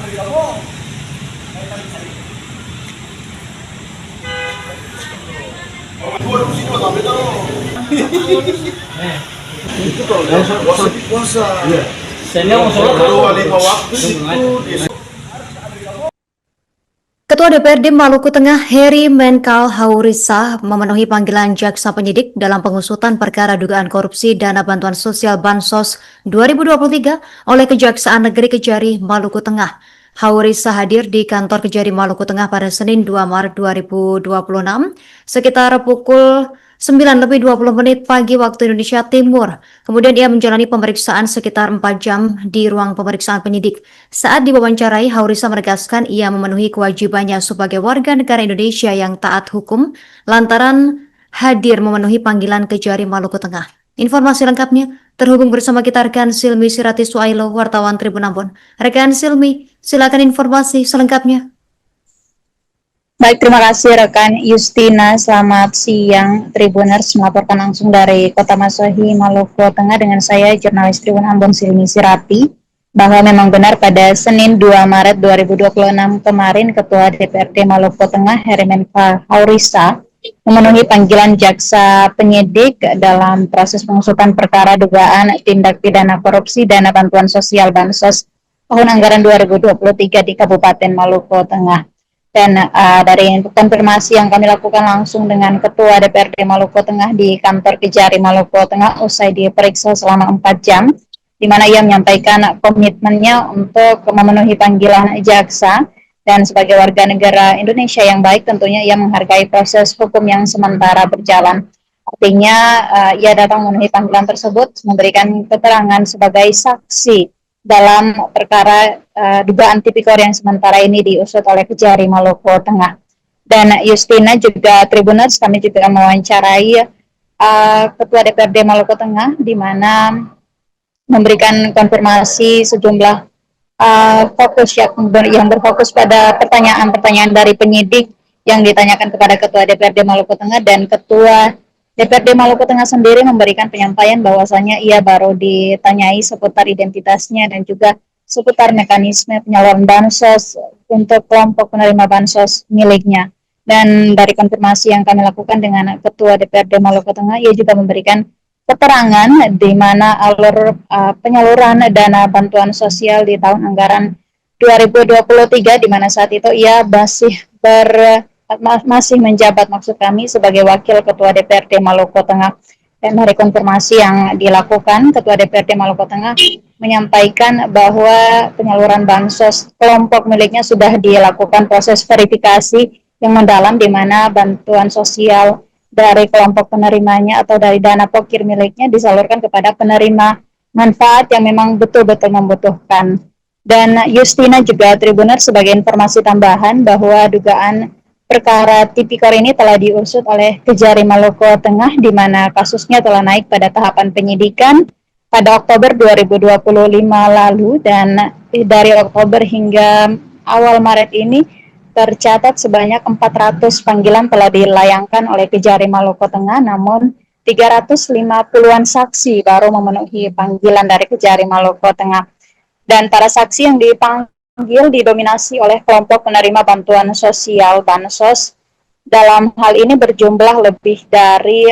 Ketua DPRD Maluku Tengah Heri Menkal Haurisa memenuhi panggilan jaksa penyidik dalam pengusutan perkara dugaan korupsi dana bantuan sosial Bansos 2023 oleh Kejaksaan Negeri Kejari Maluku Tengah. Haurisa hadir di kantor Kejari Maluku Tengah pada Senin 2 Maret 2026 sekitar pukul 9:20 pagi waktu Indonesia Timur. Kemudian ia menjalani pemeriksaan sekitar 4 jam di ruang pemeriksaan penyidik. Saat diwawancarai, Haurisa menegaskan ia memenuhi kewajibannya sebagai warga negara Indonesia yang taat hukum lantaran hadir memenuhi panggilan Kejari Maluku Tengah. Informasi lengkapnya terhubung bersama kita rekan Silmi Sirati Suailo, wartawan Tribun Ambon. Rekan Silmi, silakan informasi selengkapnya. Baik, terima kasih rekan Justina. Selamat siang, Tribuners melaporkan langsung dari Kota Masohi, Maluku Tengah dengan saya, jurnalis Tribun Ambon Silmi Sirati, bahwa memang benar pada Senin 2 Maret 2026 kemarin Ketua DPRD Maluku Tengah Heri Menkal Haurisa memenuhi panggilan jaksa penyidik dalam proses pengusutan perkara dugaan tindak pidana korupsi dana bantuan sosial Bansos tahun anggaran 2023 di Kabupaten Maluku Tengah. Dan dari konfirmasi yang kami lakukan langsung dengan Ketua DPRD Maluku Tengah di kantor Kejari Maluku Tengah usai diperiksa selama 4 jam, di mana ia menyampaikan komitmennya untuk memenuhi panggilan jaksa dan sebagai warga negara Indonesia yang baik tentunya ia menghargai proses hukum yang sementara berjalan. Artinya ia datang memenuhi panggilan tersebut memberikan keterangan sebagai saksi dalam perkara dugaan tipikor yang sementara ini diusut oleh Kejari Maluku Tengah. Dan Justina juga Tribuners, kami juga mewawancarai Ketua DPRD Maluku Tengah di mana memberikan konfirmasi sejumlah fokus yang berfokus pada pertanyaan-pertanyaan dari penyidik yang ditanyakan kepada Ketua DPRD Maluku Tengah, dan Ketua DPRD Maluku Tengah sendiri memberikan penyampaian bahwasanya ia baru ditanyai seputar identitasnya dan juga seputar mekanisme penyaluran bansos untuk kelompok penerima bansos miliknya. Dan dari konfirmasi yang kami lakukan dengan Ketua DPRD Maluku Tengah, ia juga memberikan keterangan di mana alur penyaluran dana bantuan sosial di tahun anggaran 2023, di mana saat itu ia masih menjabat maksud kami sebagai Wakil Ketua DPRD Maluku Tengah. Dan dari konfirmasi yang dilakukan, Ketua DPRD Maluku Tengah menyampaikan bahwa penyaluran bansos kelompok miliknya sudah dilakukan proses verifikasi yang mendalam, di mana bantuan sosial dari kelompok penerimanya atau dari dana pokir miliknya disalurkan kepada penerima manfaat yang memang betul-betul membutuhkan. Dan Justina juga Tribuner, sebagai informasi tambahan bahwa dugaan perkara tipikor ini telah diusut oleh Kejari Maluku Tengah, di mana kasusnya telah naik pada tahapan penyidikan pada Oktober 2025 lalu, dan dari Oktober hingga awal Maret ini tercatat sebanyak 400 panggilan telah dilayangkan oleh Kejari Maluku Tengah, namun 350-an saksi baru memenuhi panggilan dari Kejari Maluku Tengah. Dan para saksi yang dipanggil didominasi oleh kelompok penerima bantuan sosial Bansos. Dalam hal ini berjumlah lebih dari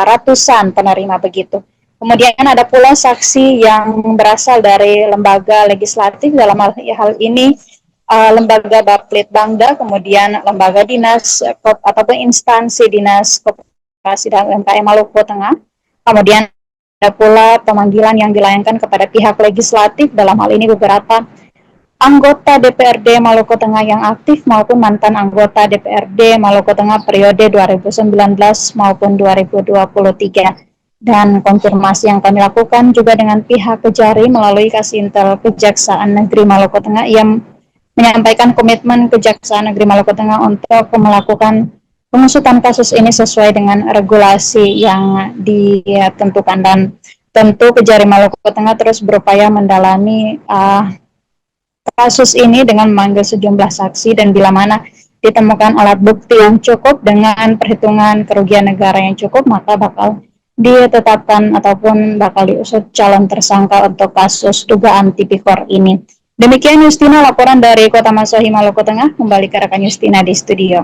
ratusan penerima begitu. Kemudian ada pula saksi yang berasal dari lembaga legislatif, dalam hal ini lembaga Baplit-Bangda, kemudian lembaga dinas ataupun instansi dinas koperasi dan UMKM Maluku Tengah. Kemudian ada pula pemanggilan yang dilayangkan kepada pihak legislatif, dalam hal ini beberapa anggota DPRD Maluku Tengah yang aktif maupun mantan anggota DPRD Maluku Tengah periode 2019 maupun 2023. Dan konfirmasi yang kami lakukan juga dengan pihak Kejari melalui Kasintel Kejaksaan Negeri Maluku Tengah yang menyampaikan komitmen Kejaksaan Negeri Maluku Tengah untuk melakukan pengusutan kasus ini sesuai dengan regulasi yang ditentukan. Dan tentu Kejari Maluku Tengah terus berupaya mendalami kasus ini dengan memanggil sejumlah saksi, dan bila mana ditemukan alat bukti yang cukup dengan perhitungan kerugian negara yang cukup, maka bakal ditetapkan ataupun bakal diusut calon tersangka untuk kasus dugaan tipikor ini. Demikian Justina laporan dari Kota Masohi, Maluku Tengah. Kembali ke rekan Justina di studio.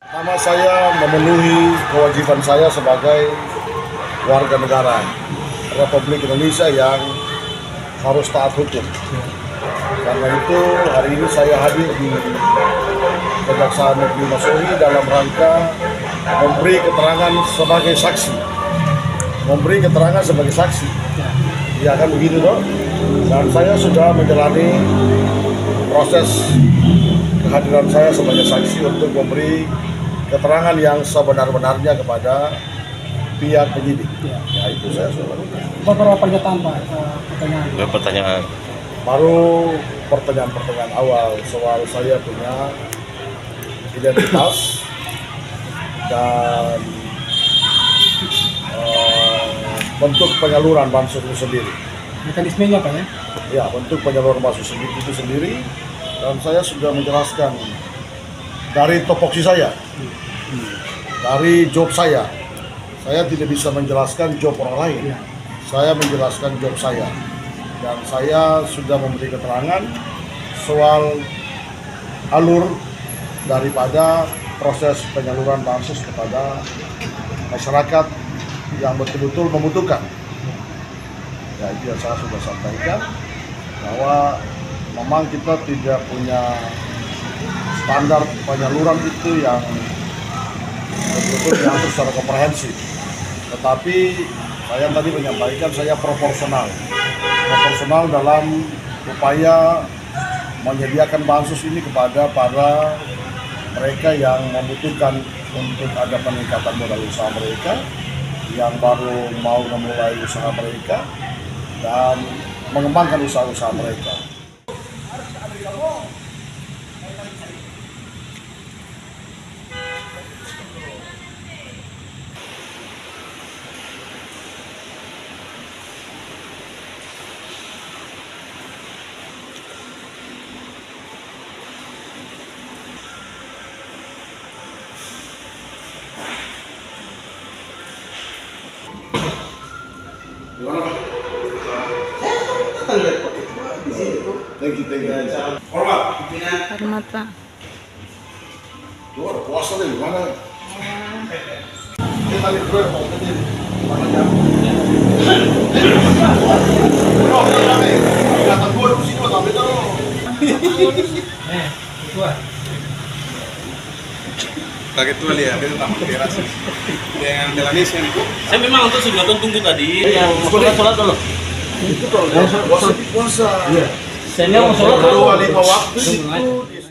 Pertama, saya memenuhi kewajiban saya sebagai warga negara Republik Indonesia yang harus taat hukum. Karena itu hari ini saya hadir di Kejaksaan Negeri Masohi dalam rangka memberi keterangan sebagai saksi. Ya kan begitu dong. Dan saya sudah menjalani proses kehadiran saya sebagai saksi untuk memberi keterangan yang sebenar-benarnya kepada pihak penyidik. Ya itu saya sudah lakukan. Beberapa pernyataan Pak, Pertanyaan. Baru pertanyaan awal soal saya punya identitas dan bentuk penyaluran bansos itu sendiri. mekanismenya Pak ya? Ya, bentuk penyaluran bansos itu sendiri, dan saya sudah menjelaskan dari topoksi saya, dari job saya tidak bisa menjelaskan job orang lain. Saya menjelaskan job saya, dan saya sudah memberi keterangan soal alur daripada proses penyaluran bansos kepada masyarakat yang betul-betul membutuhkan. Ya, itu yang saya sudah sampaikan, bahwa memang kita tidak punya standar penyaluran itu yang betul-betul diatur secara komprehensif. Tetapi saya tadi menyampaikan saya proporsional dalam upaya menyediakan bansos ini kepada para mereka yang membutuhkan untuk ada peningkatan modal usaha mereka, yang baru mau memulai usaha mereka dan mengembangkan usaha-usaha mereka. Thank you. Hormat Pak. Luar puasa nih, gimana? Ini tadi gue mau tanya nih, mana jam? Kata gue di sini mah tapi tuh. Kaget tuh lihat dia tamat teras yang jalannya sih. Saya memang untuk sudah tunggu tadi. Sholat dulu. Puasa. Saya mau sholat Dua 5 waktu itu.